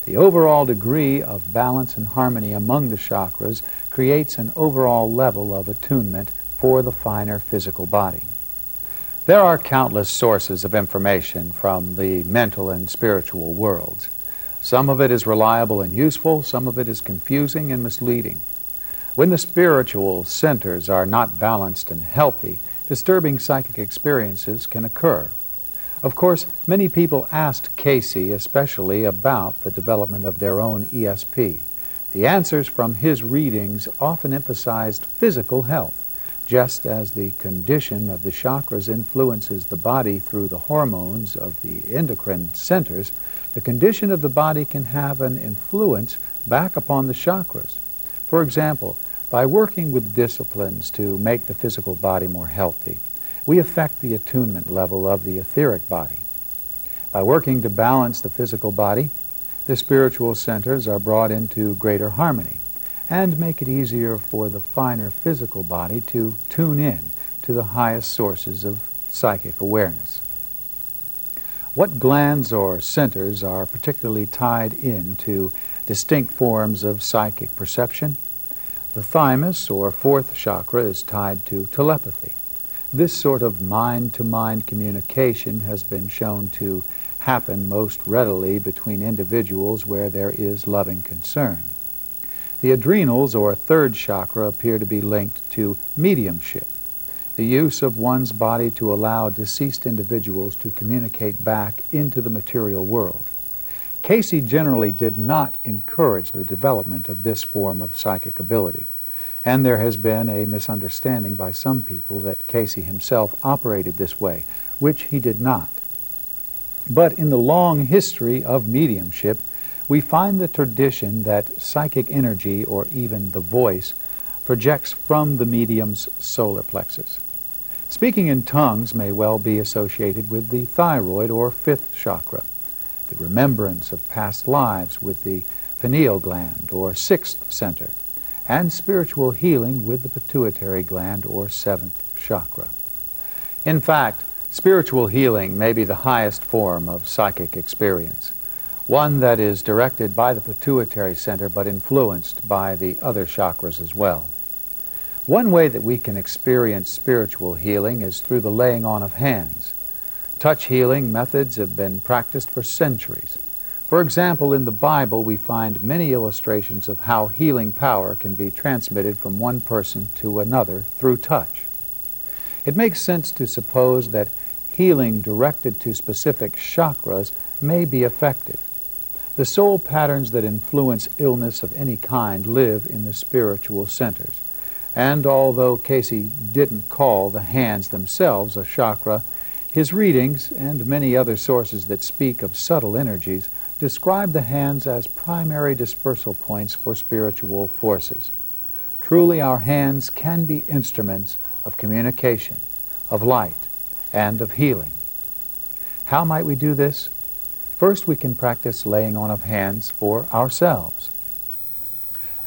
the overall degree of balance and harmony among the chakras creates an overall level of attunement for the finer physical body. There are countless sources of information from the mental and spiritual worlds. Some of it is reliable and useful, some of it is confusing and misleading. When the spiritual centers are not balanced and healthy, disturbing psychic experiences can occur. Of course, many people asked Casey especially about the development of their own ESP. The answers from his readings often emphasized physical health. Just as the condition of the chakras influences the body through the hormones of the endocrine centers, the condition of the body can have an influence back upon the chakras. For example, by working with disciplines to make the physical body more healthy, we affect the attunement level of the etheric body. By working to balance the physical body, the spiritual centers are brought into greater harmony and make it easier for the finer physical body to tune in to the highest sources of psychic awareness. What glands or centers are particularly tied into distinct forms of psychic perception? The thymus, or fourth chakra, is tied to telepathy. This sort of mind-to-mind communication has been shown to happen most readily between individuals where there is loving concern. The adrenals, or third chakra, appear to be linked to mediumship, the use of one's body to allow deceased individuals to communicate back into the material world. Casey generally did not encourage the development of this form of psychic ability, and there has been a misunderstanding by some people that Casey himself operated this way, which he did not. But in the long history of mediumship, we find the tradition that psychic energy, or even the voice, projects from the medium's solar plexus. Speaking in tongues may well be associated with the thyroid, or fifth chakra, the remembrance of past lives with the pineal gland, or sixth center, and spiritual healing with the pituitary gland, or seventh chakra. In fact, spiritual healing may be the highest form of psychic experience, one that is directed by the pituitary center but influenced by the other chakras as well. One way that we can experience spiritual healing is through the laying on of hands. Touch healing methods have been practiced for centuries. For example, in the Bible we find many illustrations of how healing power can be transmitted from one person to another through touch. It makes sense to suppose that healing directed to specific chakras may be effective. The soul patterns that influence illness of any kind live in the spiritual centers. And although Casey didn't call the hands themselves a chakra, his readings and many other sources that speak of subtle energies describe the hands as primary dispersal points for spiritual forces. Truly, our hands can be instruments of communication, of light, and of healing. How might we do this? First, we can practice laying on of hands for ourselves.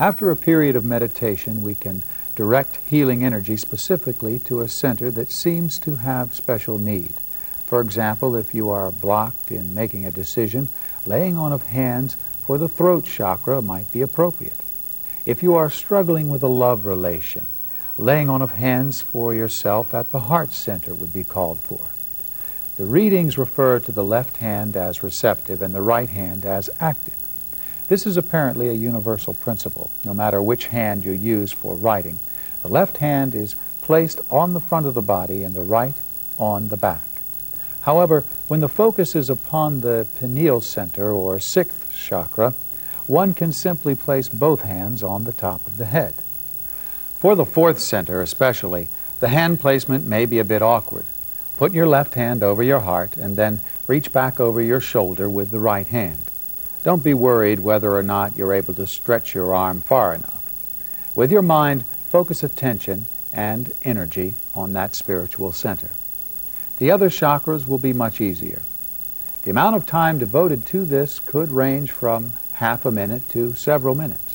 After a period of meditation, we can direct healing energy specifically to a center that seems to have special need. For example, if you are blocked in making a decision, laying on of hands for the throat chakra might be appropriate. If you are struggling with a love relation, laying on of hands for yourself at the heart center would be called for. The readings refer to the left hand as receptive and the right hand as active. This is apparently a universal principle. No matter which hand you use for writing, the left hand is placed on the front of the body and the right on the back. However, when the focus is upon the pineal center, or sixth chakra, one can simply place both hands on the top of the head. For the fourth center especially, the hand placement may be a bit awkward. Put your left hand over your heart and then reach back over your shoulder with the right hand. Don't be worried whether or not you're able to stretch your arm far enough. With your mind, focus attention and energy on that spiritual center. The other chakras will be much easier. The amount of time devoted to this could range from half a minute to several minutes.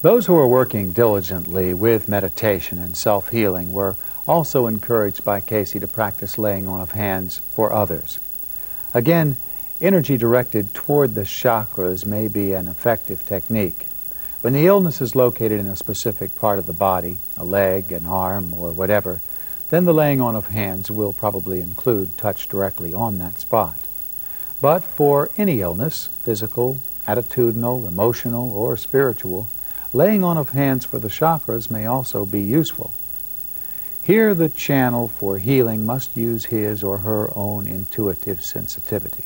Those who are working diligently with meditation and self-healing were also encouraged by Casey to practice laying on of hands for others. Again, energy directed toward the chakras may be an effective technique. When the illness is located in a specific part of the body, a leg, an arm, or whatever, then the laying on of hands will probably include touch directly on that spot. But for any illness, physical, attitudinal, emotional, or spiritual, Laying on of hands for the chakras may also be useful. Here the channel for healing must use his or her own intuitive sensitivity.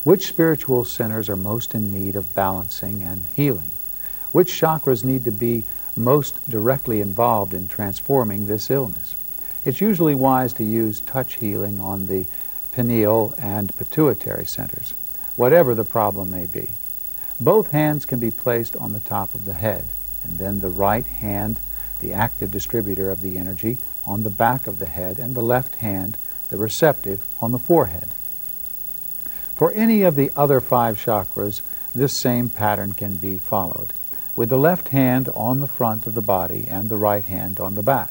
Which spiritual centers are most in need of balancing and healing? Which chakras need to be most directly involved in transforming this illness? It's usually wise to use touch healing on the pineal and pituitary centers, whatever the problem may be. Both hands can be placed on the top of the head, and then the right hand, the active distributor of the energy, on the back of the head, and the left hand, the receptive, on the forehead. For any of the other 5 chakras, this same pattern can be followed, with the left hand on the front of the body and the right hand on the back.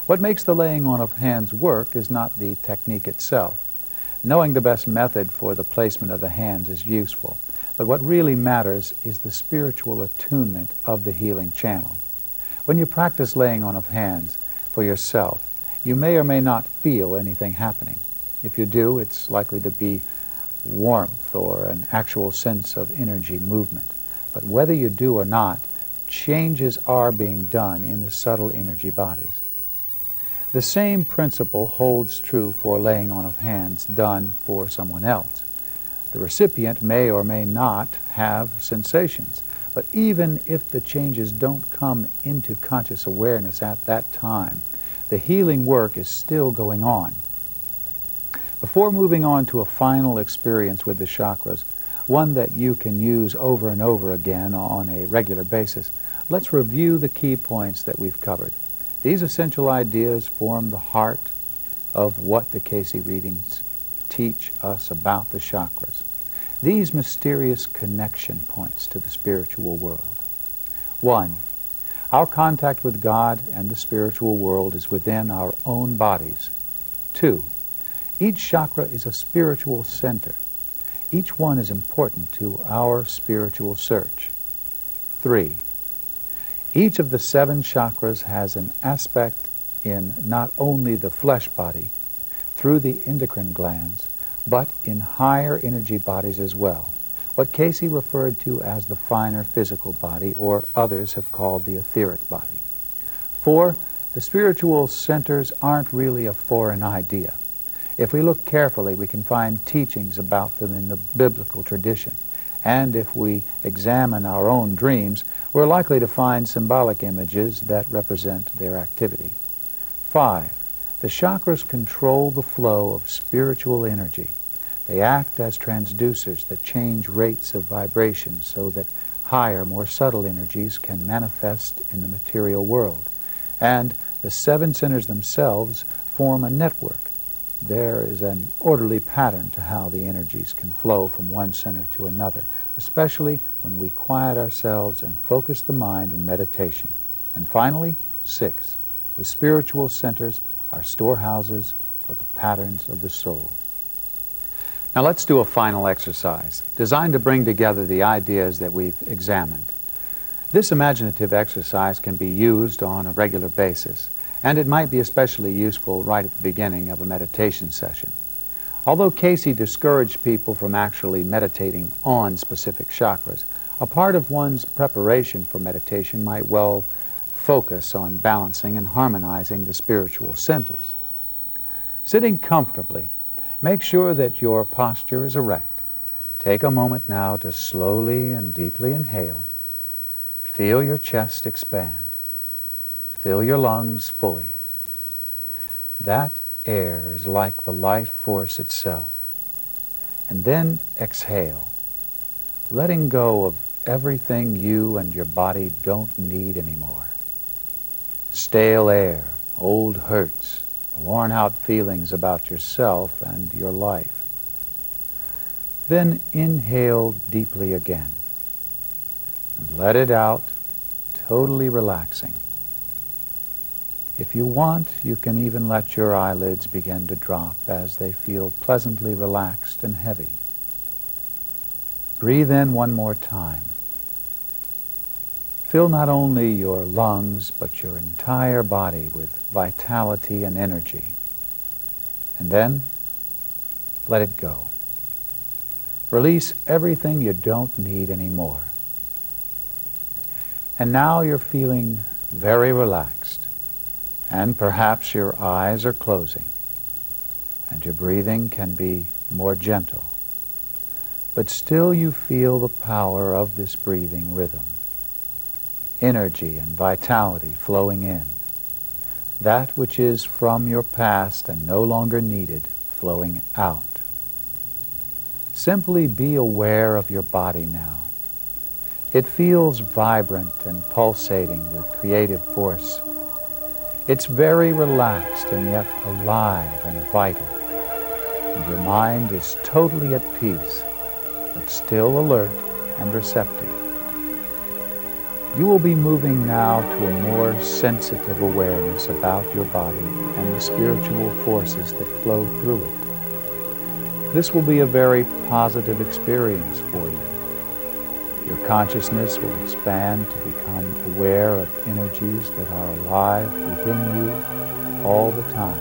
What makes the laying on of hands work is not the technique itself. Knowing the best method for the placement of the hands is useful, but what really matters is the spiritual attunement of the healing channel. When you practice laying on of hands for yourself, you may or may not feel anything happening. If you do, it's likely to be warmth or an actual sense of energy movement. But whether you do or not, changes are being done in the subtle energy bodies. The same principle holds true for laying on of hands done for someone else. The recipient may or may not have sensations, but even if the changes don't come into conscious awareness at that time, the healing work is still going on. Before moving on to a final experience with the chakras, one that you can use over and over again on a regular basis, let's review the key points that we've covered. These essential ideas form the heart of what the Cayce readings teach us about the chakras. These mysterious connection points to the spiritual world. 1. Our contact with God and the spiritual world is within our own bodies. 2. Each chakra is a spiritual center. Each one is important to our spiritual search. 3. Each of the 7 chakras has an aspect in not only the flesh body, through the endocrine glands, but in higher energy bodies as well, what Cayce referred to as the finer physical body, or others have called the etheric body. 4. The spiritual centers aren't really a foreign idea. If we look carefully, we can find teachings about them in the biblical tradition. And if we examine our own dreams, we're likely to find symbolic images that represent their activity. 5. The chakras control the flow of spiritual energy. They act as transducers that change rates of vibration so that higher, more subtle energies can manifest in the material world. And the 7 centers themselves form a network. There is an orderly pattern to how the energies can flow from one center to another, especially when we quiet ourselves and focus the mind in meditation. And finally, 6. The spiritual centers are storehouses for the patterns of the soul. Now let's do a final exercise designed to bring together the ideas that we've examined. This imaginative exercise can be used on a regular basis, and it might be especially useful right at the beginning of a meditation session. Although Cayce discouraged people from actually meditating on specific chakras, a part of one's preparation for meditation might well focus on balancing and harmonizing the spiritual centers. Sitting comfortably, make sure that your posture is erect. Take a moment now to slowly and deeply inhale. Feel your chest expand. Fill your lungs fully. That air is like the life force itself. And then exhale, letting go of everything you and your body don't need anymore. Stale air, old hurts, worn-out feelings about yourself and your life. Then inhale deeply again and let it out, totally relaxing. If you want, you can even let your eyelids begin to drop as they feel pleasantly relaxed and heavy. Breathe in one more time. Fill not only your lungs, but your entire body with vitality and energy. And then, let it go. Release everything you don't need anymore. And now you're feeling very relaxed, and perhaps your eyes are closing, and your breathing can be more gentle. But still you feel the power of this breathing rhythm. Energy and vitality flowing in. That which is from your past and no longer needed flowing out. Simply be aware of your body now. It feels vibrant and pulsating with creative force. It's very relaxed and yet alive and vital. And your mind is totally at peace, but still alert and receptive. You will be moving now to a more sensitive awareness about your body and the spiritual forces that flow through it. This will be a very positive experience for you. Your consciousness will expand to become aware of energies that are alive within you all the time.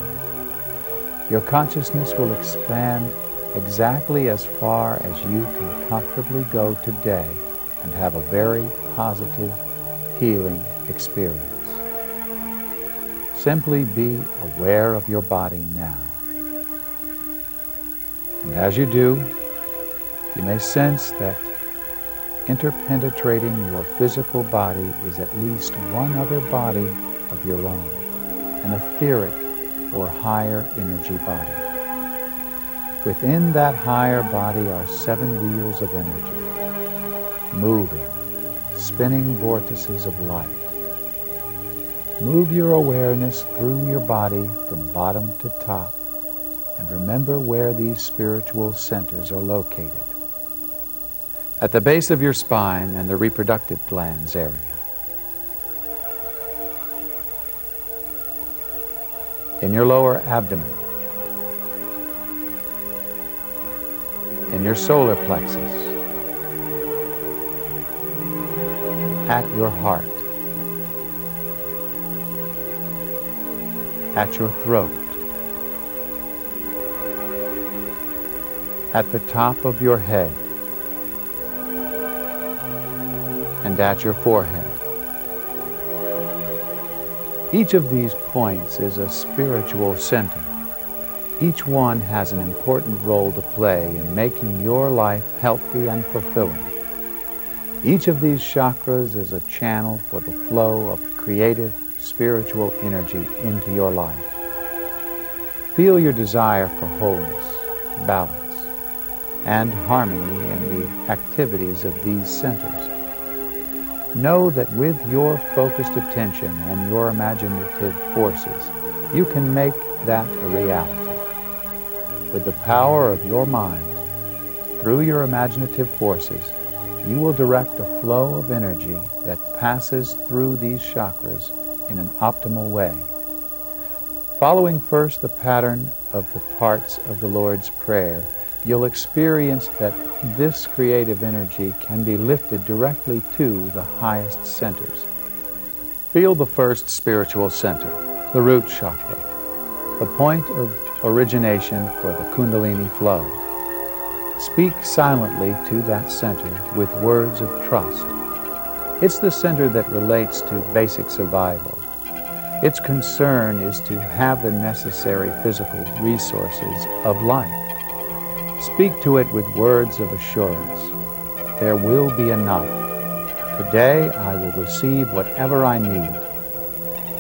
Your consciousness will expand exactly as far as you can comfortably go today and have a very positive, healing experience. Simply be aware of your body now. And as you do, you may sense that interpenetrating your physical body is at least one other body of your own, an etheric or higher energy body. Within that higher body are 7 wheels of energy, moving, spinning vortices of light. Move your awareness through your body from bottom to top and remember where these spiritual centers are located. At the base of your spine and the reproductive glands area. In your lower abdomen. In your solar plexus. At your heart. At your throat. At the top of your head. And at your forehead. Each of these points is a spiritual center. Each one has an important role to play in making your life healthy and fulfilling. Each of these chakras is a channel for the flow of creative, spiritual energy into your life. Feel your desire for wholeness, balance, and harmony in the activities of these centers. Know that with your focused attention and your imaginative forces, you can make that a reality. With the power of your mind, through your imaginative forces, you will direct a flow of energy that passes through these chakras in an optimal way. Following first the pattern of the parts of the Lord's Prayer, you'll experience that this creative energy can be lifted directly to the highest centers. Feel the first spiritual center, the root chakra, the point of origination for the Kundalini flow. Speak silently to that center with words of trust. It's the center that relates to basic survival. Its concern is to have the necessary physical resources of life. Speak to it with words of assurance. There will be enough. Today I will receive whatever I need.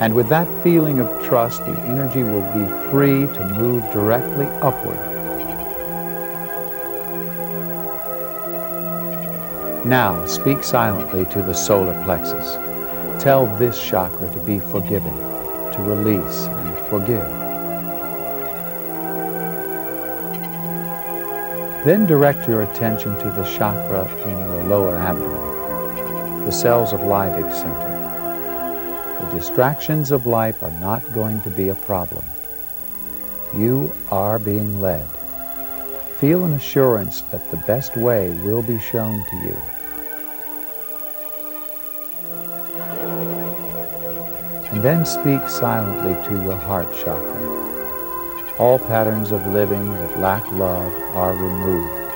And with that feeling of trust, the energy will be free to move directly upward. Now speak silently to the solar plexus. Tell this chakra to be forgiving, to release and forgive. Then direct your attention to the chakra in your lower abdomen, the cells of Leydig center. The distractions of life are not going to be a problem. You are being led. Feel an assurance that the best way will be shown to you. And then speak silently to your heart chakra. All patterns of living that lack love are removed.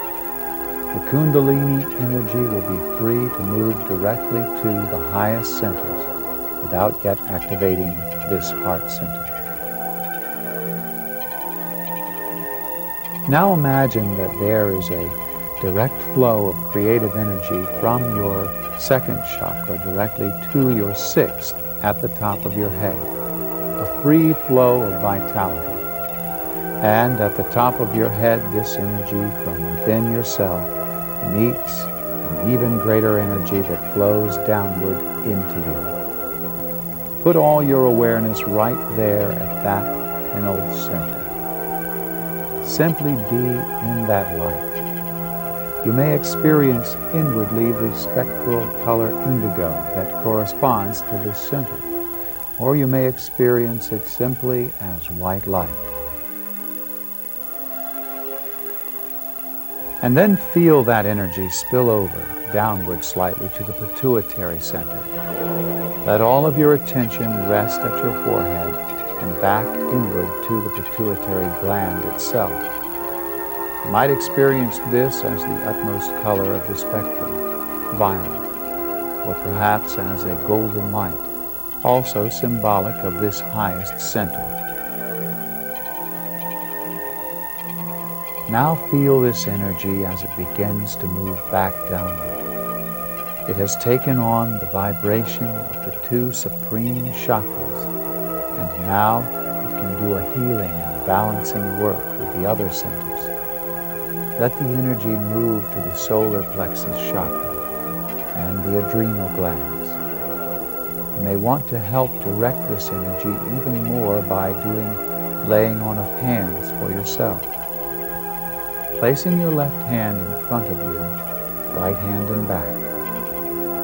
the Kundalini energy will be free to move directly to the highest centers without yet activating this heart center. Now imagine that there is a direct flow of creative energy from your second chakra directly to your sixth at the top of your head. A free flow of vitality. And at the top of your head, this energy from within yourself meets an even greater energy that flows downward into you. Put all your awareness right there at that pinnal center. Simply be in that light. You may experience inwardly the spectral color indigo that corresponds to this center, or you may experience it simply as white light. And then feel that energy spill over, downward slightly to the pituitary center. Let all of your attention rest at your forehead and back inward to the pituitary gland itself. You might experience this as the utmost color of the spectrum, violet, or perhaps as a golden light, also symbolic of this highest center. Now feel this energy as it begins to move back downward. It has taken on the vibration of the two supreme chakras, and now it can do a healing and balancing work with the other centers. Let the energy move to the solar plexus chakra and the adrenal glands. You may want to help direct this energy even more by doing laying on of hands for yourself. Placing your left hand in front of you, right hand in back.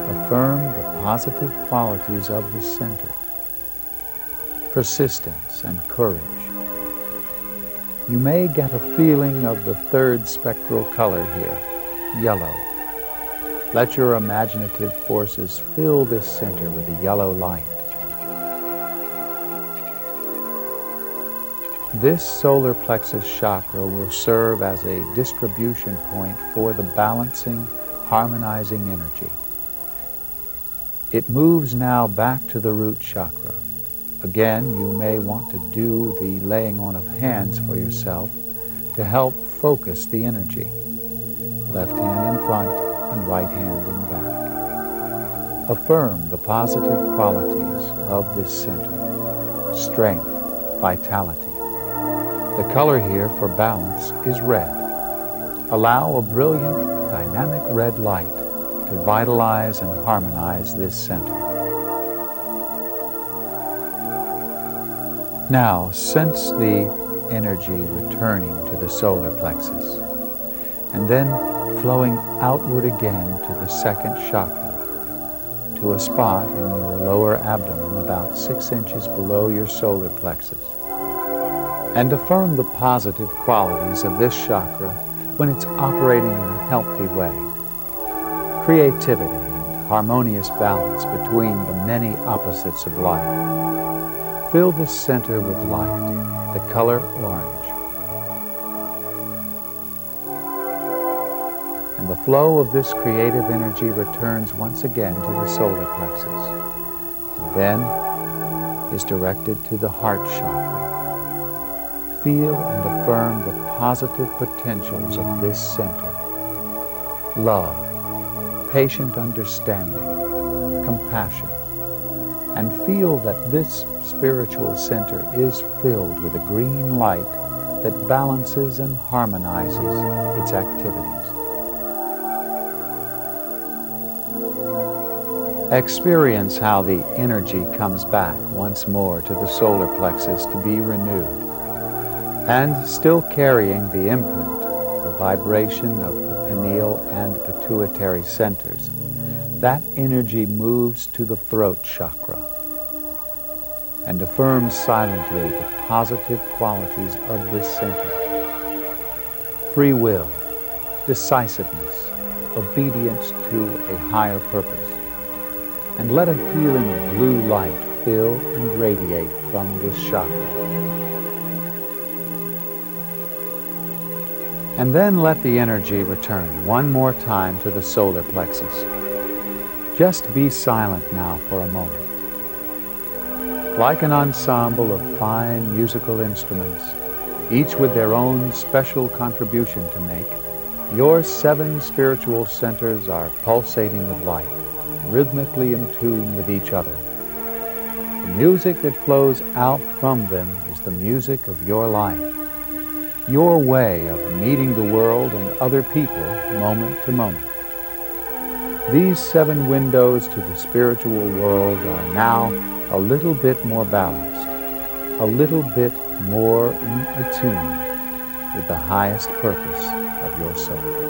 Affirm the positive qualities of the center. Persistence and courage. You may get a feeling of the third spectral color here, yellow. Let your imaginative forces fill this center with a yellow light. This solar plexus chakra will serve as a distribution point for the balancing, harmonizing energy. It moves now back to the root chakra. Again, you may want to do the laying on of hands for yourself to help focus the energy. Left hand in front and right hand in back. Affirm the positive qualities of this center. Strength, vitality. The color here for balance is red. Allow a brilliant, dynamic red light to vitalize and harmonize this center. Now, sense the energy returning to the solar plexus, and then flowing outward again to the second chakra, to a spot in your lower abdomen about 6 inches below your solar plexus. And affirm the positive qualities of this chakra when it's operating in a healthy way. Creativity and harmonious balance between the many opposites of life. Fill this center with light, the color orange. And the flow of this creative energy returns once again to the solar plexus, and then is directed to the heart chakra. Feel and affirm the positive potentials of this center. Love, patient understanding, compassion, and feel that this spiritual center is filled with a green light that balances and harmonizes its activities. Experience how the energy comes back once more to the solar plexus to be renewed. And still carrying the imprint, the vibration of the pineal and pituitary centers, that energy moves to the throat chakra and affirms silently the positive qualities of this center. Free will, decisiveness, obedience to a higher purpose. And let a healing blue light fill and radiate from this chakra. And then let the energy return one more time to the solar plexus. Just be silent now for a moment. Like an ensemble of fine musical instruments, each with their own special contribution to make, your 7 spiritual centers are pulsating with light, rhythmically in tune with each other. The music that flows out from them is the music of your life, your way of meeting the world and other people moment to moment. These 7 windows to the spiritual world are now a little bit more balanced, a little bit more in attune with the highest purpose of your soul.